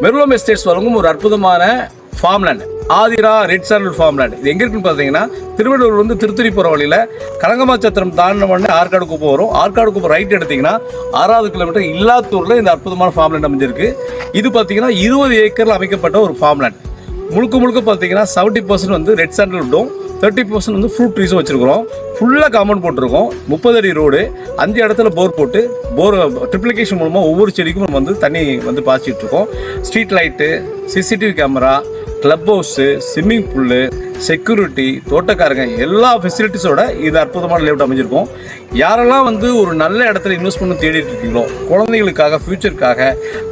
மெர்லோம் estates வழங்கும் ஒரு அற்புதமான farmland Aadhira red sandal farmland. இது எங்கே இருக்குன்னு பார்த்தீங்கன்னா திருவள்ளூர் வந்து திருத்தணி போகிற வழியில் கலங்கமாச்சத்திரம் தாண்டின உடனே ஆற்காடு குப்பை வரும். ஆற்காடு குப்பை ரைட் எடுத்திங்கன்னா 6வது கிலோமீட்டர் இல்லாத்தூரில் இந்த அற்புதமான ஃபார்ம்லேண்ட் அமைஞ்சிருக்கு. இது பார்த்தீங்கன்னா 20 ஏக்கரில் அமைக்கப்பட்ட ஒரு ஃபார்ம்லேண்ட். முழுக்க பார்த்தீங்கன்னா 70% வந்து ரெட் சாண்டல் விட்டும், 30% வந்து ஃப்ரூட் ட்ரீஸும் வச்சுருக்கிறோம். ஃபுல்லாக காம்பவுண்ட் போட்டிருக்கோம். 30 அடி ரோடு, 5 இடத்துல போர் போட்டு போர் ட்ரிப்ளிகேஷன் மூலமாக ஒவ்வொரு செடிக்கும் நம்ம வந்து தண்ணி வந்து பாய்ச்சிட்டு இருக்கோம். Street light, CCTV camera, club house, swimming pool, security, தோட்டக்காரங்க எல்லா ஃபெசிலிட்டிஸோட இது அற்புதமான லேஅவுட் அமைஞ்சிருக்கும். யாரெல்லாம் வந்து ஒரு நல்ல இடத்துல இன்வெஸ்ட் பண்ண தேடிட்டு இருக்கீங்களோ, குழந்தைகளுக்காக, ஃபியூச்சருக்காக,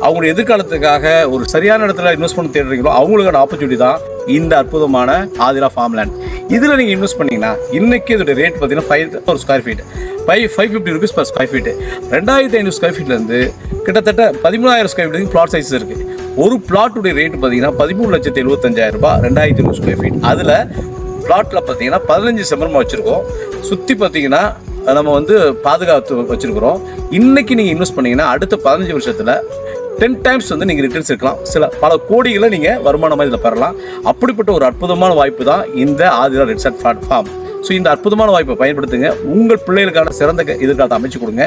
அவங்களுடைய எதிர்காலத்துக்காக ஒரு சரியான இடத்துல இன்வெஸ்ட் பண்ண தேடுறீங்களோ அவங்களுக்கான ஆப்பர்ச்சுனிட்டி தான் இந்த அற்புதமான ஆதிரா ஃபார்ம்லேண்ட். இதில் நீங்கள் இன்வெஸ்ட் பண்ணிங்கன்னா இன்றைக்கி இதோட ரேட் பார்த்தீங்கன்னா 5 ஒரு square feet 550 rupees per square feet. 2500 square ஃபீட்லேருந்து கிட்டத்தட்ட 13,000 ஸ்கொயர் ஃபீட்டுக்கு பிளாட் சைஸ் இருக்குது. ஒரு பிளாட்டுடைய ரேட்டு பார்த்தீங்கன்னா 13,75,000 ரூபாய். 2500 ஸ்கொயர் ஃபீட். அதில் பிளாட்டில் பார்த்தீங்கன்னா 15 செம்மரமாக வச்சுருக்கோம். சுற்றி பார்த்தீங்கன்னா நம்ம வந்து பாதுகாத்து வச்சுருக்கிறோம். இன்றைக்கி நீங்கள் இன்வெஸ்ட் பண்ணிங்கன்னா அடுத்த 15 வருஷத்தில் 10 times வந்து நீங்கள் ரிட்டர்ன்ஸ் எடுக்கலாம். பல கோடிகளை நீங்கள் வருமானமாக இதில் பெறலாம். அப்படிப்பட்ட ஒரு அற்புதமான வாய்ப்பு தான் இந்த Aadhira red sandal farm. So இந்த அற்புதமான வாய்ப்பை பயன்படுத்துங்க. உங்கள் பிள்ளைகளுக்கான சிறந்த எதிர்காலத்தை அமைச்சு கொடுங்க.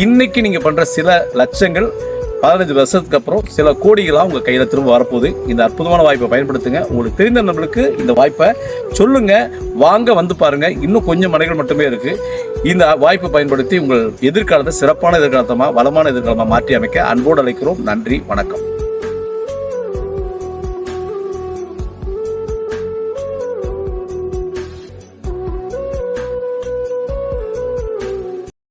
இன்றைக்கி நீங்கள் பண்ணுற சில லட்சங்கள் 15 வருஷத்துக்கு அப்புறம் சில கோடிகளாக உங்கள் கையில் திரும்ப வரப்போகுது. இந்த அற்புதமான வாய்ப்பை பயன்படுத்துங்க. உங்களுக்கு தெரிந்த நபர்களுக்கு இந்த வாய்ப்பை சொல்லுங்கள். வாங்க வந்து பாருங்கள். இன்னும் கொஞ்சம் மனைகள் மட்டுமே இருக்குது. இந்த வாய்ப்பை பயன்படுத்தி உங்கள் எதிர்காலத்தை சிறப்பான எதிர்காலமாக, வளமான எதிர்காலமாக மாற்றி அமைக்க அன்போடு அழைக்கிறோம். நன்றி, வணக்கம்.